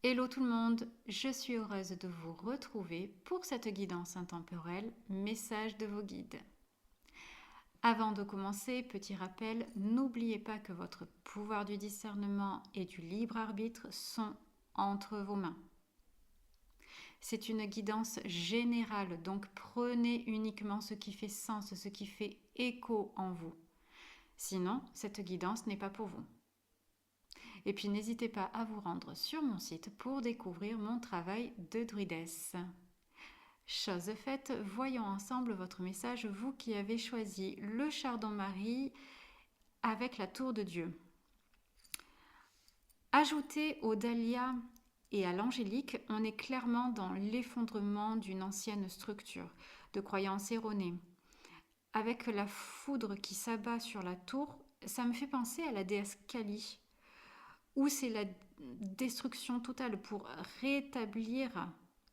Hello tout le monde, je suis heureuse de vous retrouver pour cette guidance intemporelle, message de vos guides. Avant de commencer, petit rappel, n'oubliez pas que votre pouvoir du discernement et du libre arbitre sont entre vos mains. C'est une guidance générale, donc prenez uniquement ce qui fait sens, ce qui fait écho en vous. Sinon, cette guidance n'est pas pour vous. Et puis n'hésitez pas à vous rendre sur mon site pour découvrir mon travail de druidesse. Chose faite, voyons ensemble votre message, vous qui avez choisi le Chardon-Marie avec la tour de Dieu. Ajouté au dahlia et à l'angélique, on est clairement dans l'effondrement d'une ancienne structure, de croyances erronées. Avec la foudre qui s'abat sur la tour, ça me fait penser à la déesse Kali, où c'est la destruction totale pour rétablir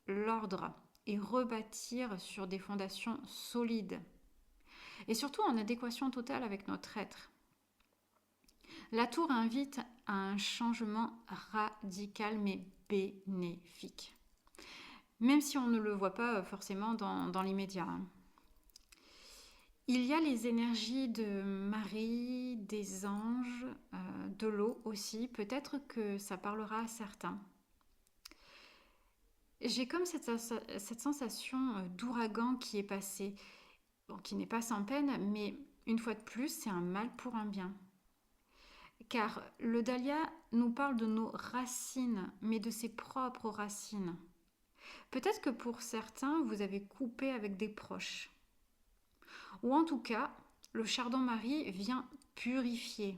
l'ordre et rebâtir sur des fondations solides. Et surtout en adéquation totale avec notre être. La tour invite à un changement radical mais bénéfique. Même si on ne le voit pas forcément dans l'immédiat. Il y a les énergies de Marie, des anges, de l'eau aussi. Peut-être que ça parlera à certains. J'ai comme cette sensation d'ouragan qui est passé, bon, qui n'est pas sans peine, mais une fois de plus, c'est un mal pour un bien. Car le dahlia nous parle de nos racines, mais de ses propres racines. Peut-être que pour certains, vous avez coupé avec des proches. Ou en tout cas, le Chardon-Marie vient purifier.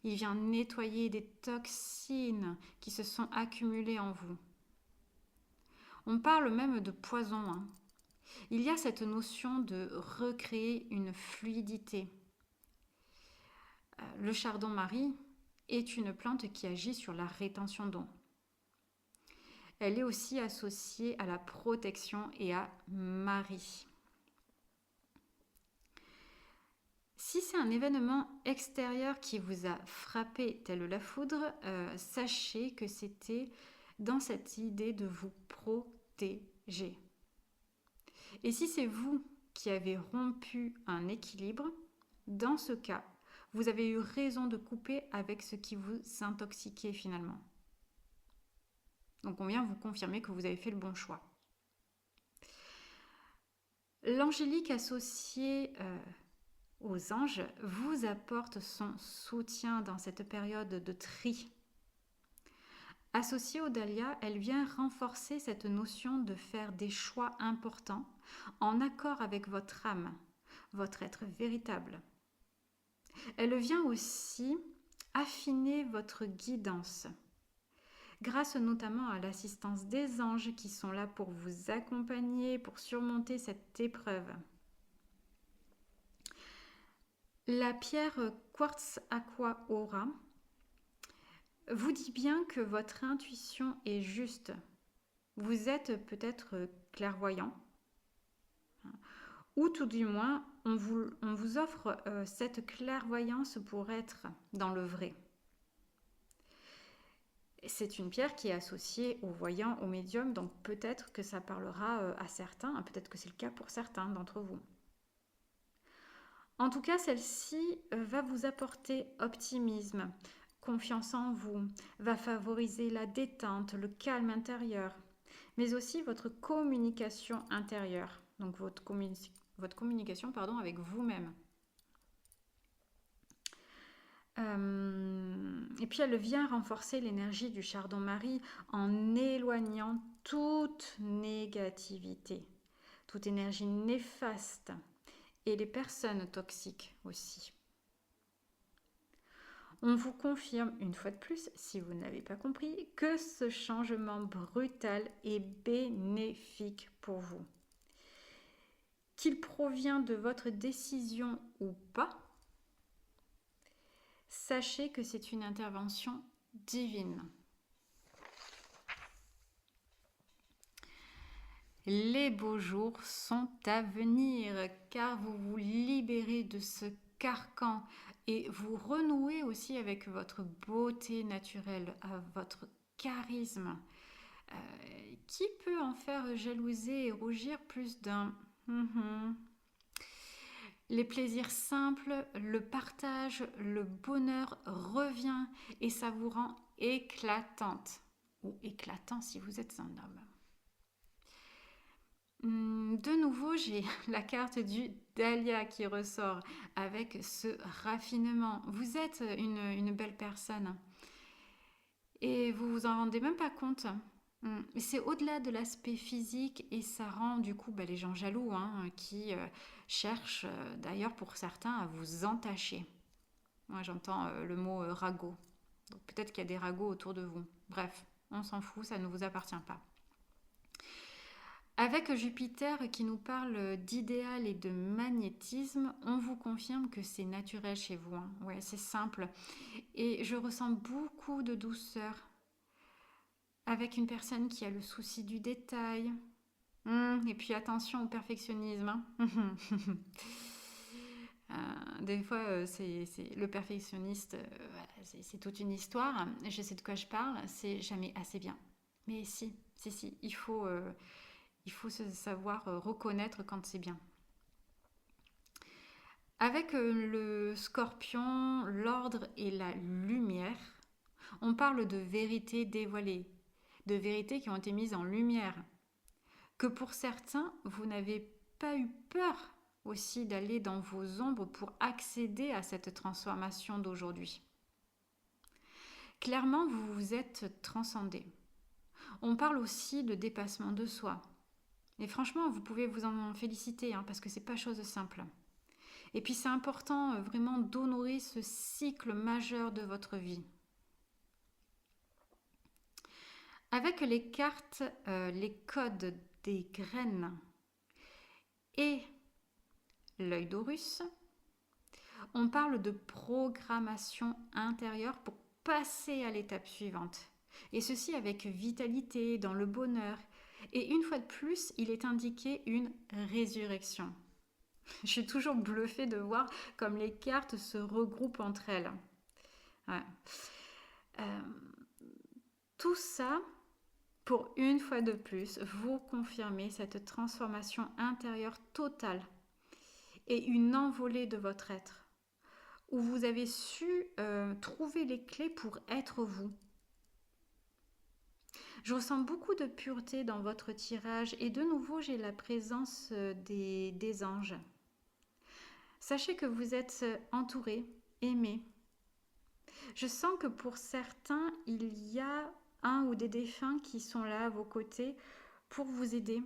Il vient nettoyer des toxines qui se sont accumulées en vous. On parle même de poison. Il y a cette notion de recréer une fluidité. Le Chardon-Marie est une plante qui agit sur la rétention d'eau. Elle est aussi associée à la protection et à Marie. Si c'est un événement extérieur qui vous a frappé telle la foudre, sachez que c'était dans cette idée de vous protéger. Et si c'est vous qui avez rompu un équilibre, dans ce cas, vous avez eu raison de couper avec ce qui vous intoxiquait finalement. Donc on vient vous confirmer que vous avez fait le bon choix. L'angélique associée aux anges vous apporte son soutien dans cette période de tri. Associée au dahlia, elle vient renforcer cette notion de faire des choix importants en accord avec votre âme, votre être véritable. Elle vient aussi affiner votre guidance, grâce notamment à l'assistance des anges qui sont là pour vous accompagner, pour surmonter cette épreuve. La pierre quartz aqua aura vous dit bien que votre intuition est juste. Vous êtes peut-être clairvoyant, ou tout du moins, on vous offre cette clairvoyance pour être dans le vrai. C'est une pierre qui est associée aux voyants, aux médiums, donc peut-être que ça parlera à certains, peut-être que c'est le cas pour certains d'entre vous. En tout cas, celle-ci va vous apporter optimisme, confiance en vous, va favoriser la détente, le calme intérieur, mais aussi votre communication intérieure, donc votre communication avec vous-même. Et puis elle vient renforcer l'énergie du Chardon-Marie en éloignant toute négativité, toute énergie néfaste et les personnes toxiques aussi. On vous confirme une fois de plus, si vous n'avez pas compris, que ce changement brutal est bénéfique pour vous. Qu'il provient de votre décision ou pas, sachez que c'est une intervention divine. Les beaux jours sont à venir car vous vous libérez de ce carcan et vous renouez aussi avec votre beauté naturelle, à votre charisme qui peut en faire jalouser et rougir plus d'un. Les plaisirs simples, le partage, le bonheur revient et ça vous rend éclatante ou éclatant si vous êtes un homme. De nouveau, j'ai la carte du Dahlia qui ressort avec ce raffinement. Vous êtes une belle personne et vous vous en rendez même pas compte. C'est au-delà de l'aspect physique et ça rend du coup les gens jaloux qui cherchent d'ailleurs pour certains à vous entacher. Moi j'entends le mot ragot. Donc peut-être qu'il y a des ragots autour de vous. Bref, on s'en fout, ça ne vous appartient pas. Avec Jupiter qui nous parle d'idéal et de magnétisme, on vous confirme que c'est naturel chez vous. Ouais, c'est simple. Et je ressens beaucoup de douceur avec une personne qui a le souci du détail. Et puis attention au perfectionnisme. Des fois, c'est le perfectionniste, c'est toute une histoire. Je sais de quoi je parle, c'est jamais assez bien. Mais si, il faut savoir reconnaître quand c'est bien. Avec le scorpion, l'ordre et la lumière, on parle de vérités dévoilées, de vérités qui ont été mises en lumière. Que pour certains, vous n'avez pas eu peur aussi d'aller dans vos ombres pour accéder à cette transformation d'aujourd'hui. Clairement, vous vous êtes transcendé. On parle aussi de dépassement de soi. Et franchement, vous pouvez vous en féliciter parce que c'est pas chose simple. Et puis c'est important vraiment d'honorer ce cycle majeur de votre vie. Avec les cartes, les codes des graines et l'œil d'Horus, on parle de programmation intérieure pour passer à l'étape suivante. Et ceci avec vitalité, dans le bonheur. Et une fois de plus, il est indiqué une résurrection. Je suis toujours bluffée de voir comme les cartes se regroupent entre elles. Ouais. Tout ça, pour une fois de plus, vous confirmer cette transformation intérieure totale et une envolée de votre être, où vous avez su trouver les clés pour être vous. Je ressens beaucoup de pureté dans votre tirage et de nouveau j'ai la présence des anges. Sachez que vous êtes entouré, aimé. Je sens que pour certains, il y a un ou des défunts qui sont là à vos côtés pour vous aider.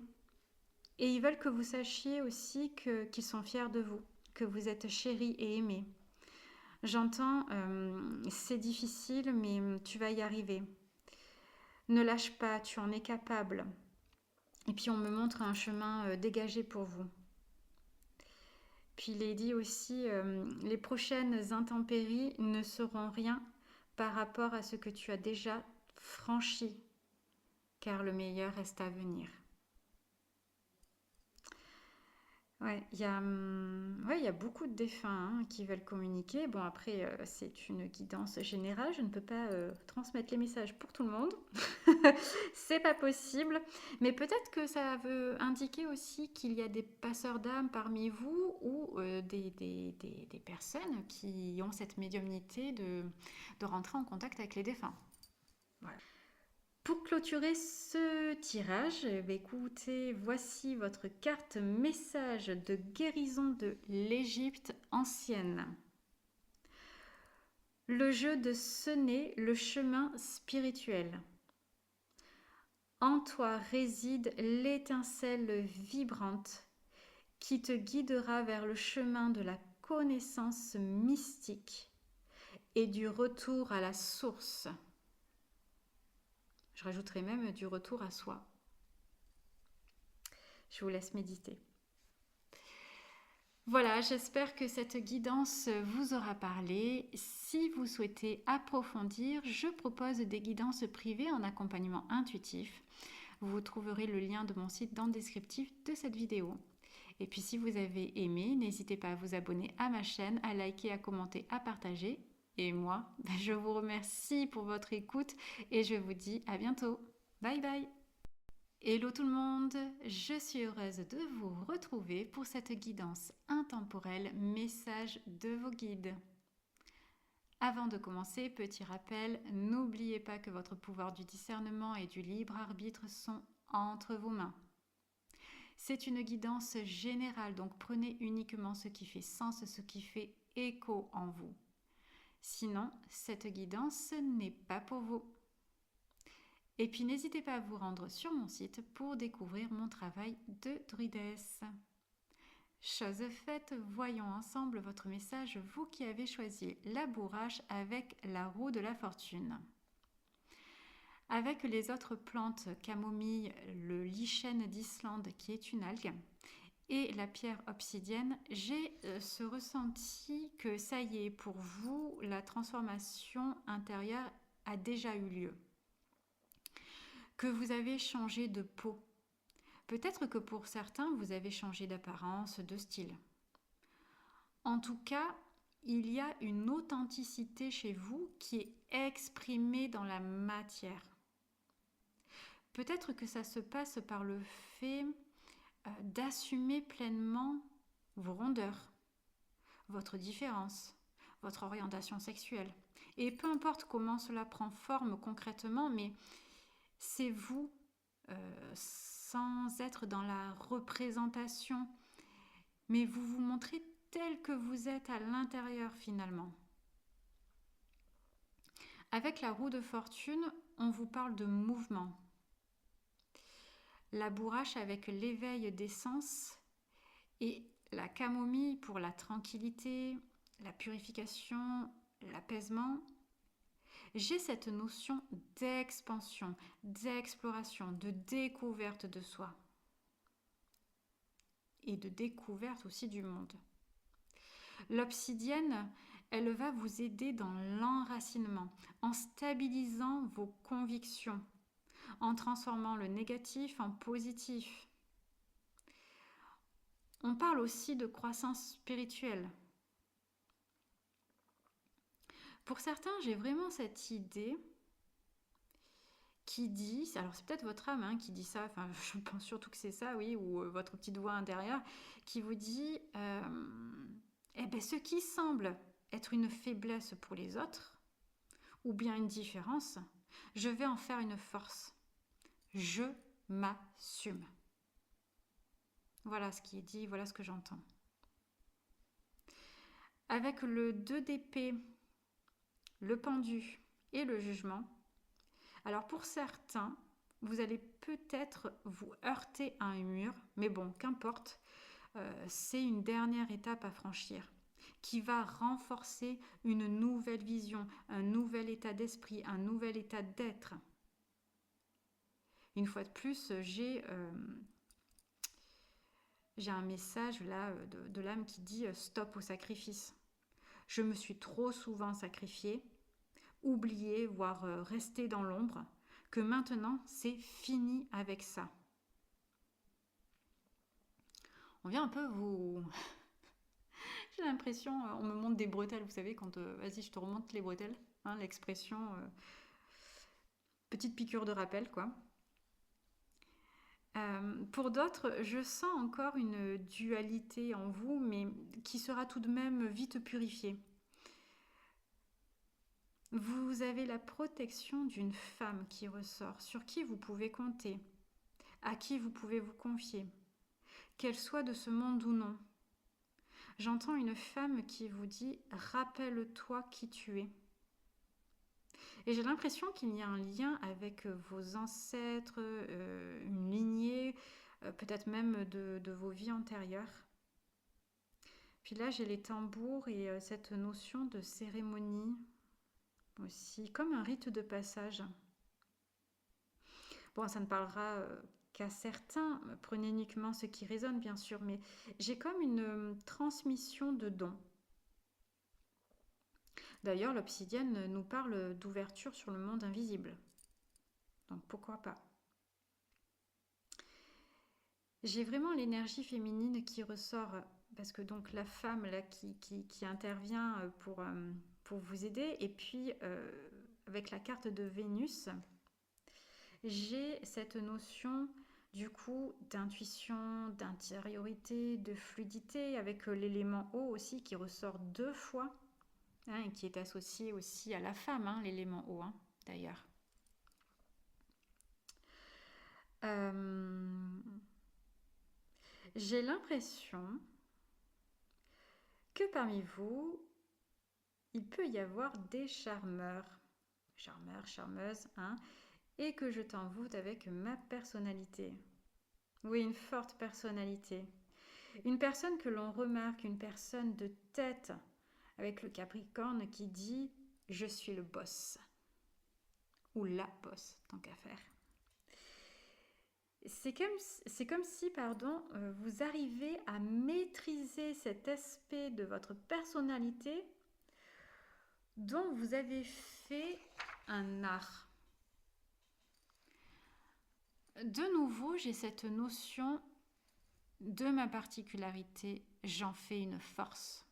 Et ils veulent que vous sachiez aussi qu'ils sont fiers de vous, que vous êtes chéri et aimé. J'entends, c'est difficile, mais tu vas y arriver. Ne lâche pas, tu en es capable. Et puis on me montre un chemin dégagé pour vous. Puis il est dit aussi, les prochaines intempéries ne seront rien par rapport à ce que tu as déjà franchi, car le meilleur reste à venir. Ouais, il y a beaucoup de défunts qui veulent communiquer. Bon, après, c'est une guidance générale. Je ne peux pas transmettre les messages pour tout le monde. C'est pas possible. Mais peut-être que ça veut indiquer aussi qu'il y a des passeurs d'âme parmi vous ou des personnes qui ont cette médiumnité de rentrer en contact avec les défunts. Voilà. Pour clôturer ce tirage, écoutez, voici votre carte message de guérison de l'Égypte ancienne. Le jeu de sonner le chemin spirituel. En toi réside l'étincelle vibrante qui te guidera vers le chemin de la connaissance mystique et du retour à la source. Je rajouterai même du retour à soi. Je vous laisse méditer. Voilà, j'espère que cette guidance vous aura parlé. Si vous souhaitez approfondir, je propose des guidances privées en accompagnement intuitif. Vous trouverez le lien de mon site dans le descriptif de cette vidéo. Et puis si vous avez aimé, n'hésitez pas à vous abonner à ma chaîne, à liker, à commenter, à partager. Et moi, je vous remercie pour votre écoute et je vous dis à bientôt. Bye bye. Hello tout le monde, je suis heureuse de vous retrouver pour cette guidance intemporelle message de vos guides. Avant de commencer, petit rappel, n'oubliez pas que votre pouvoir du discernement et du libre arbitre sont entre vos mains. C'est une guidance générale, donc prenez uniquement ce qui fait sens, ce qui fait écho en vous. Sinon, cette guidance n'est pas pour vous. Et puis n'hésitez pas à vous rendre sur mon site pour découvrir mon travail de druidesse. Chose faite, voyons ensemble votre message, vous qui avez choisi la bourrache avec la roue de la fortune. Avec les autres plantes, camomille, le lichen d'Islande qui est une algue, et la pierre obsidienne, j'ai ce ressenti que ça y est, pour vous, la transformation intérieure a déjà eu lieu. Que vous avez changé de peau. Peut-être que pour certains, vous avez changé d'apparence, de style. En tout cas, il y a une authenticité chez vous qui est exprimée dans la matière. Peut-être que ça se passe par le fait d'assumer pleinement vos rondeurs, votre différence, votre orientation sexuelle. Et peu importe comment cela prend forme concrètement, mais c'est vous, sans être dans la représentation, mais vous vous montrez tel que vous êtes à l'intérieur finalement. Avec la roue de fortune, on vous parle de mouvement. La bourrache avec l'éveil des sens et la camomille pour la tranquillité, la purification, l'apaisement. J'ai cette notion d'expansion, d'exploration, de découverte de soi et de découverte aussi du monde. L'obsidienne, elle va vous aider dans l'enracinement, en stabilisant vos convictions, en transformant le négatif en positif. On parle aussi de croissance spirituelle. Pour certains, j'ai vraiment cette idée qui dit, alors c'est peut-être votre âme qui dit ça, enfin je pense surtout que c'est ça, oui, ou votre petite voix intérieure, qui vous dit, ce qui semble être une faiblesse pour les autres, ou bien une différence, je vais en faire une force. Je m'assume. Voilà ce qui est dit, voilà ce que j'entends. Avec le 2 d'épée, le pendu et le jugement, alors pour certains, vous allez peut-être vous heurter à un mur, mais bon, qu'importe, c'est une dernière étape à franchir qui va renforcer une nouvelle vision, un nouvel état d'esprit, un nouvel état d'être. Une fois de plus, j'ai un message là de l'âme qui dit stop au sacrifice. Je me suis trop souvent sacrifiée, oubliée, voire restée dans l'ombre, que maintenant c'est fini avec ça. On vient un peu vous... J'ai l'impression, on me montre des bretelles, vous savez, quand vas-y, je te remonte les bretelles, l'expression petite piqûre de rappel, quoi. Pour d'autres, je sens encore une dualité en vous, mais qui sera tout de même vite purifiée. Vous avez la protection d'une femme qui ressort, sur qui vous pouvez compter, à qui vous pouvez vous confier, qu'elle soit de ce monde ou non. J'entends une femme qui vous dit « Rappelle-toi qui tu es ». Et j'ai l'impression qu'il y a un lien avec vos ancêtres, une lignée, peut-être même de vos vies antérieures. Puis là, j'ai les tambours et cette notion de cérémonie aussi, comme un rite de passage. Bon, ça ne parlera qu'à certains, prenez uniquement ce qui résonne bien sûr, mais j'ai comme une transmission de dons. D'ailleurs, l'obsidienne nous parle d'ouverture sur le monde invisible. Donc pourquoi pas? J'ai vraiment l'énergie féminine qui ressort, parce que donc la femme là qui intervient pour pour vous aider. Et puis, avec la carte de Vénus, j'ai cette notion du coup d'intuition, d'intériorité, de fluidité, avec l'élément eau aussi qui ressort 2 fois, hein, et qui est associé aussi à la femme, hein, l'élément eau, hein, d'ailleurs. J'ai l'impression que parmi vous, il peut y avoir des charmeurs, charmeuses, hein, et que je t'envoûte avec ma personnalité. Oui, une forte personnalité. Une personne que l'on remarque, une personne de tête, avec le Capricorne qui dit « je suis le boss » ou la boss, tant qu'à faire. C'est comme si, pardon, vous arrivez à maîtriser cet aspect de votre personnalité dont vous avez fait un art. De nouveau, j'ai cette notion de ma particularité, j'en fais une force.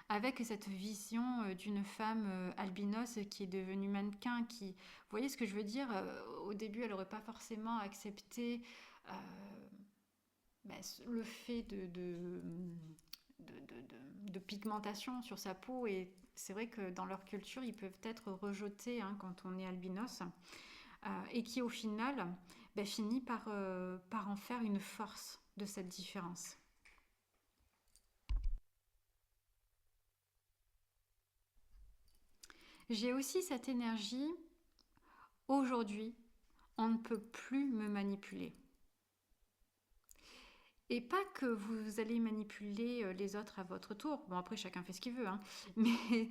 Avec cette vision d'une femme albinos qui est devenue mannequin, vous voyez ce que je veux dire, au début, elle n'aurait pas forcément accepté le fait de pigmentation sur sa peau, et c'est vrai que dans leur culture, ils peuvent être rejetés, hein, quand on est albinos, et qui au final finit par en faire une force de cette différence. J'ai aussi cette énergie, aujourd'hui, on ne peut plus me manipuler. Et pas que vous allez manipuler les autres à votre tour. Bon, après, chacun fait ce qu'il veut, hein. Mais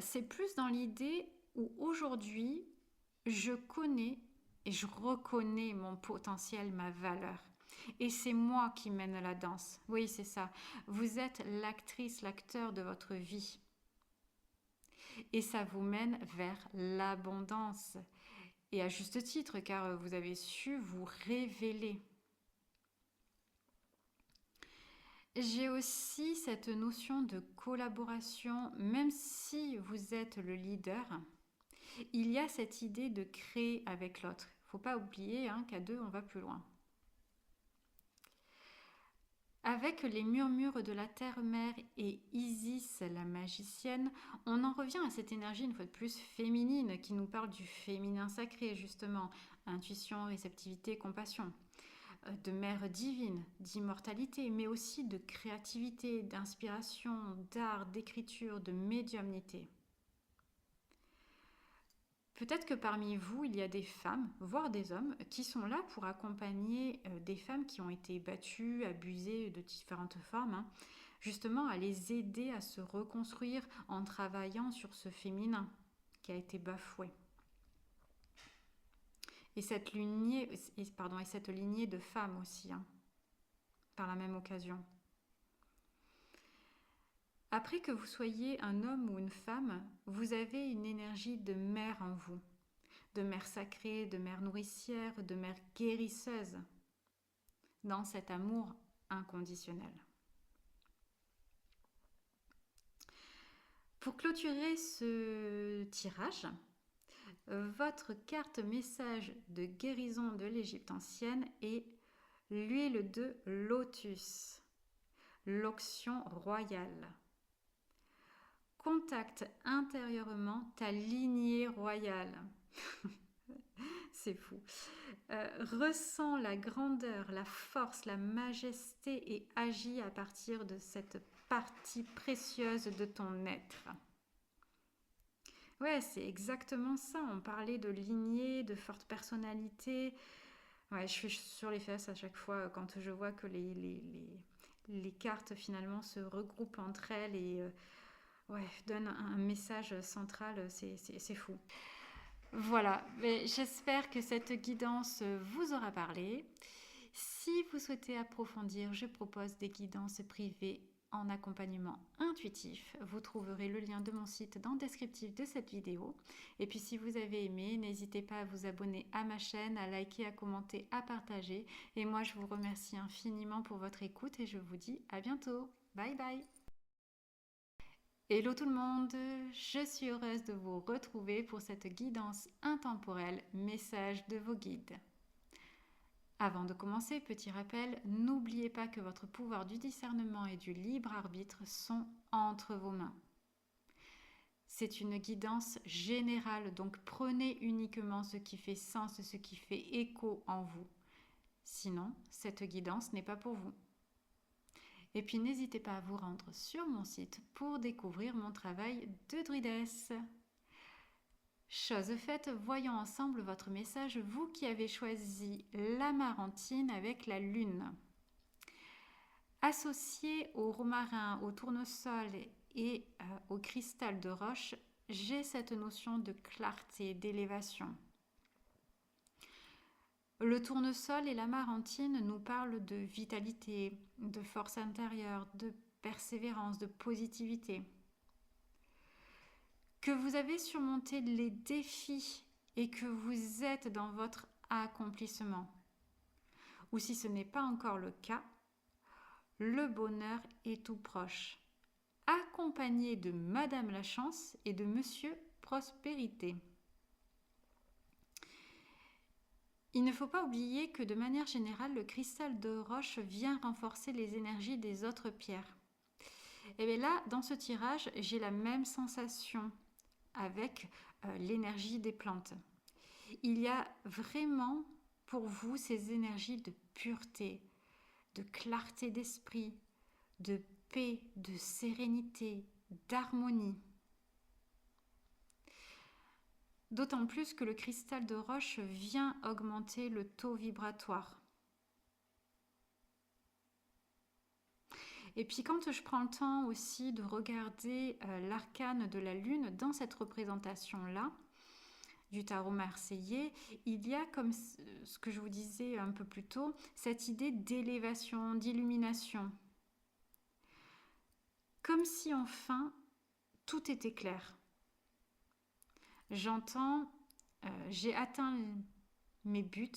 c'est plus dans l'idée où aujourd'hui, je connais et je reconnais mon potentiel, ma valeur. Et c'est moi qui mène la danse. Oui, c'est ça. Vous êtes l'actrice, l'acteur de votre vie. Et ça vous mène vers l'abondance. Et à juste titre, car vous avez su vous révéler. J'ai aussi cette notion de collaboration, même si vous êtes le leader, il y a cette idée de créer avec l'autre. Il ne faut pas oublier, hein, qu'à deux, on va plus loin. Avec les murmures de la terre-mère et Isis, la magicienne, on en revient à cette énergie une fois de plus féminine qui nous parle du féminin sacré, justement, intuition, réceptivité, compassion, de mère divine, d'immortalité, mais aussi de créativité, d'inspiration, d'art, d'écriture, de médiumnité. Peut-être que parmi vous, il y a des femmes, voire des hommes, qui sont là pour accompagner des femmes qui ont été battues, abusées de différentes formes, hein, justement à les aider à se reconstruire en travaillant sur ce féminin qui a été bafoué. Et cette lignée de femmes aussi, hein, par la même occasion. Après que vous soyez un homme ou une femme, vous avez une énergie de mère en vous, de mère sacrée, de mère nourricière, de mère guérisseuse, dans cet amour inconditionnel. Pour clôturer ce tirage, votre carte message de guérison de l'Égypte ancienne est l'huile de lotus, l'onction royale. Contacte intérieurement ta lignée royale. C'est fou. Ressens la grandeur, la force, la majesté et agis à partir de cette partie précieuse de ton être. Ouais, c'est exactement ça. On parlait de lignée, de forte personnalité. Ouais, je suis sur les fesses à chaque fois quand je vois que les cartes finalement se regroupent entre elles et donnent un message central. C'est fou. Voilà, j'espère que cette guidance vous aura parlé. Si vous souhaitez approfondir, je propose des guidances privées en accompagnement intuitif. Vous trouverez le lien de mon site dans le descriptif de cette vidéo. Et puis si vous avez aimé, n'hésitez pas à vous abonner à ma chaîne, à liker, à commenter, à partager. Et moi, je vous remercie infiniment pour votre écoute et je vous dis à bientôt. Bye bye! Hello tout le monde, je suis heureuse de vous retrouver pour cette guidance intemporelle message de vos guides. Avant de commencer, petit rappel, n'oubliez pas que votre pouvoir du discernement et du libre arbitre sont entre vos mains. C'est une guidance générale, donc prenez uniquement ce qui fait sens, ce qui fait écho en vous. Sinon, cette guidance n'est pas pour vous. Et puis n'hésitez pas à vous rendre sur mon site pour découvrir mon travail de druidesse. Chose faite, voyons ensemble votre message, vous qui avez choisi l'amarantine avec la lune. Associé au romarin, au tournesol et au cristal de roche, j'ai cette notion de clarté, d'élévation. Le tournesol et l'amarantine nous parlent de vitalité, de force intérieure, de persévérance, de positivité. Que vous avez surmonté les défis et que vous êtes dans votre accomplissement. Ou si ce n'est pas encore le cas, le bonheur est tout proche, accompagné de Madame la Chance et de Monsieur Prospérité. Il ne faut pas oublier que de manière générale, le cristal de roche vient renforcer les énergies des autres pierres. Et bien là, dans ce tirage, j'ai la même sensation avec l'énergie des plantes. Il y a vraiment pour vous ces énergies de pureté, de clarté d'esprit, de paix, de sérénité, d'harmonie. D'autant plus que le cristal de roche vient augmenter le taux vibratoire. Et puis quand je prends le temps aussi de regarder l'arcane de la lune dans cette représentation-là, du tarot marseillais, il y a, comme ce que je vous disais un peu plus tôt, cette idée d'élévation, d'illumination. Comme si enfin tout était clair. J'entends, j'ai atteint mes buts.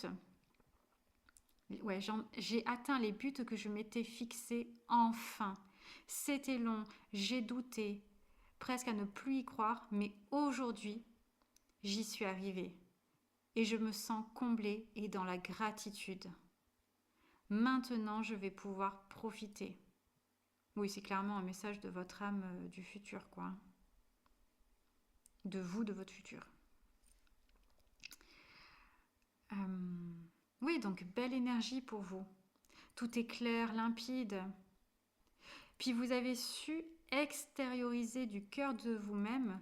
Ouais, j'ai atteint les buts que je m'étais fixés enfin. C'était long, j'ai douté, presque à ne plus y croire, mais aujourd'hui, j'y suis arrivée. Et je me sens comblée et dans la gratitude. Maintenant, je vais pouvoir profiter. Oui, c'est clairement un message de votre âme du futur, quoi. De vous, de votre futur. Oui, donc belle énergie pour vous. Tout est clair, limpide. Puis vous avez su extérioriser du cœur de vous-même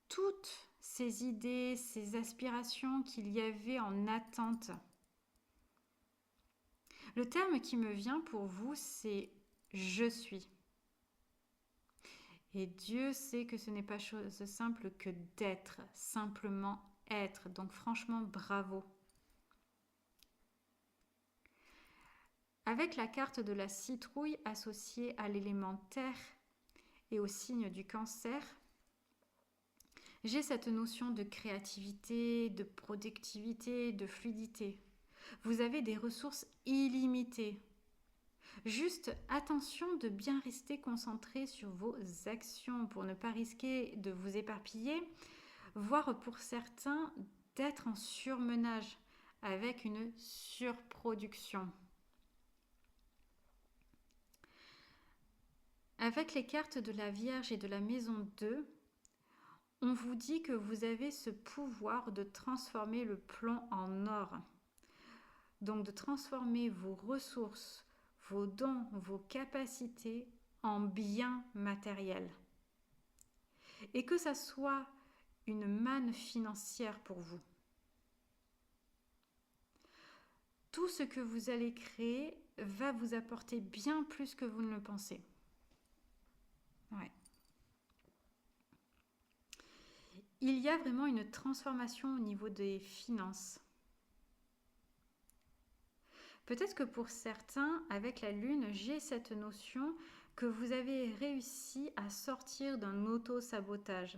toutes ces idées, ces aspirations qu'il y avait en attente. Le terme qui me vient pour vous, c'est « je suis ». Et Dieu sait que ce n'est pas chose simple que d'être, simplement être. Donc franchement, bravo. Avec la carte de la citrouille associée à l'élément terre et au signe du cancer, j'ai cette notion de créativité, de productivité, de fluidité. Vous avez des ressources illimitées. Juste attention de bien rester concentré sur vos actions pour ne pas risquer de vous éparpiller, voire pour certains d'être en surmenage avec une surproduction. Avec les cartes de la Vierge et de la Maison 2, on vous dit que vous avez ce pouvoir de transformer le plomb en or. Donc de transformer vos ressources, vos dons, vos capacités en biens matériels. Et que ça soit une manne financière pour vous. Tout ce que vous allez créer va vous apporter bien plus que vous ne le pensez. Ouais. Il y a vraiment une transformation au niveau des finances. Peut-être que pour certains, avec la Lune, j'ai cette notion que vous avez réussi à sortir d'un auto-sabotage.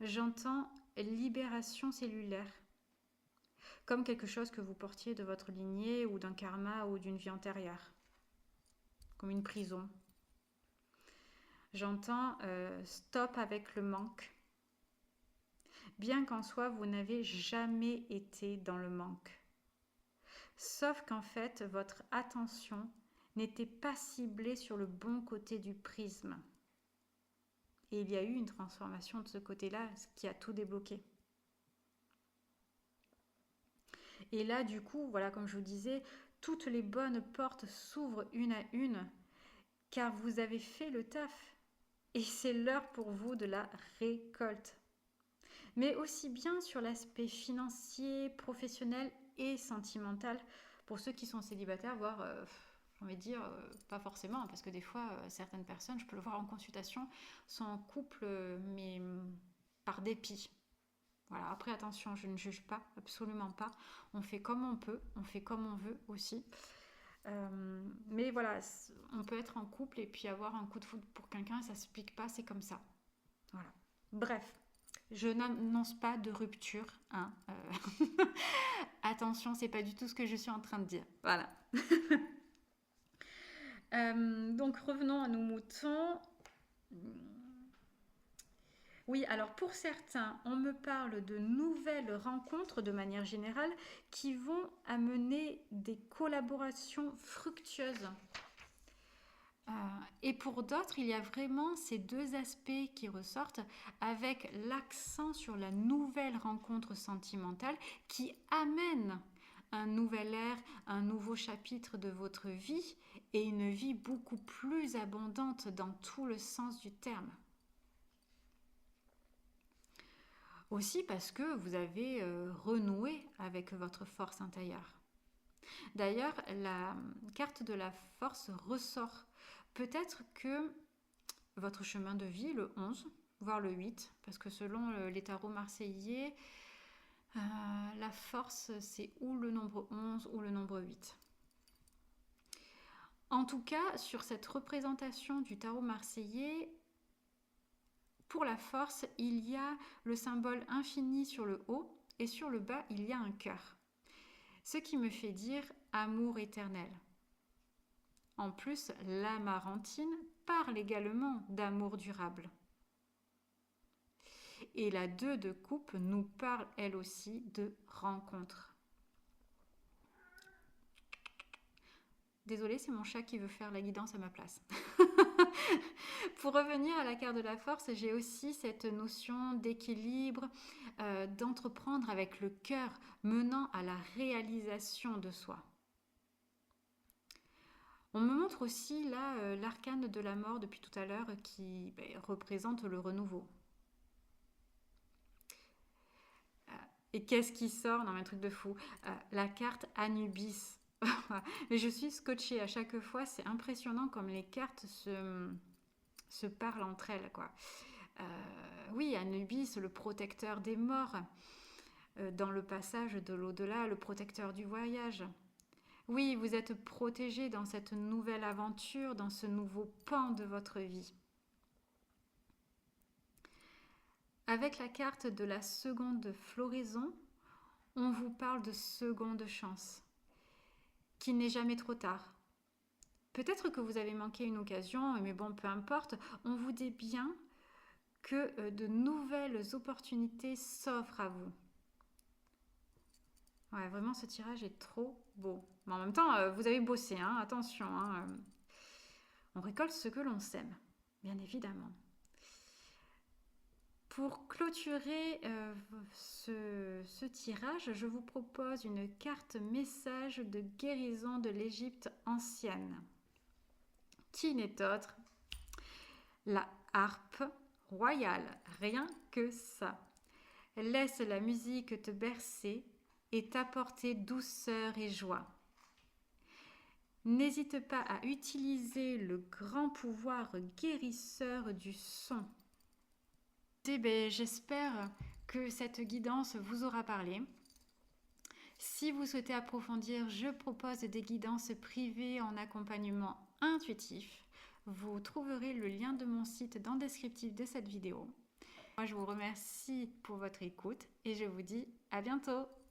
J'entends libération cellulaire, comme quelque chose que vous portiez de votre lignée ou d'un karma ou d'une vie antérieure, comme une prison. J'entends stop avec le manque. Bien qu'en soi, vous n'avez jamais été dans le manque. Sauf qu'en fait, votre attention n'était pas ciblée sur le bon côté du prisme. Et il y a eu une transformation de ce côté-là, ce qui a tout débloqué. Et là, du coup, voilà, comme je vous disais, toutes les bonnes portes s'ouvrent une à une, car vous avez fait le taf. Et c'est l'heure pour vous de la récolte. Mais aussi bien sur l'aspect financier, professionnel et sentimental, pour ceux qui sont célibataires, voire, j'ai envie de dire, pas forcément, parce que des fois, certaines personnes, je peux le voir en consultation, sont en couple, mais par dépit. Voilà, après attention, je ne juge pas, absolument pas. On fait comme on peut, on fait comme on veut aussi. Mais voilà, on peut être en couple et puis avoir un coup de foudre pour quelqu'un et ça ne se pique pas, c'est comme ça. Voilà. Bref, je n'annonce pas de rupture. Hein, attention, c'est pas du tout ce que je suis en train de dire. Voilà. Donc revenons à nos moutons. Oui, alors pour certains, on me parle de nouvelles rencontres de manière générale qui vont amener des collaborations fructueuses. Et pour d'autres, il y a vraiment ces deux aspects qui ressortent avec l'accent sur la nouvelle rencontre sentimentale qui amène un nouvel ère, un nouveau chapitre de votre vie et une vie beaucoup plus abondante dans tout le sens du terme. Aussi parce que vous avez renoué avec votre force intérieure. D'ailleurs, la carte de la force ressort. Peut-être que votre chemin de vie, le 11, voire le 8, parce que selon les tarots marseillais, la force, c'est ou le nombre 11 ou le nombre 8. En tout cas, sur cette représentation du tarot marseillais, pour la force, il y a le symbole infini sur le haut et sur le bas, il y a un cœur. Ce qui me fait dire amour éternel. En plus, l'amarantine parle également d'amour durable. Et la 2 de coupe nous parle elle aussi de rencontre. Désolée, c'est mon chat qui veut faire la guidance à ma place. Pour revenir à la carte de la force, j'ai aussi cette notion d'équilibre, d'entreprendre avec le cœur, menant à la réalisation de soi. On me montre aussi là l'arcane de la mort depuis tout à l'heure qui représente le renouveau. Et qu'est-ce qui sort? Non mais un truc de fou. La carte Anubis. Mais je suis scotchée à chaque fois, c'est impressionnant comme les cartes se parlent entre elles, quoi. Oui, Anubis, le protecteur des morts, dans le passage de l'au-delà, le protecteur du voyage. Oui, vous êtes protégé dans cette nouvelle aventure, dans ce nouveau pan de votre vie. Avec la carte de la seconde floraison, on vous parle de seconde chance, qu'il n'est jamais trop tard. Peut-être que vous avez manqué une occasion, mais bon, peu importe, on vous dit bien que de nouvelles opportunités s'offrent à vous. Ouais, vraiment, ce tirage est trop beau. Mais en même temps, vous avez bossé, hein, attention. Hein, on récolte ce que l'on sème, bien évidemment. Pour clôturer ce tirage, je vous propose une carte message de guérison de l'Égypte ancienne, qui n'est autre la harpe royale, rien que ça. Laisse la musique te bercer et t'apporter douceur et joie. N'hésite pas à utiliser le grand pouvoir guérisseur du son. J'espère que cette guidance vous aura parlé. Si vous souhaitez approfondir, je propose des guidances privées en accompagnement intuitif. Vous trouverez le lien de mon site dans le descriptif de cette vidéo. Moi, je vous remercie pour votre écoute et je vous dis à bientôt.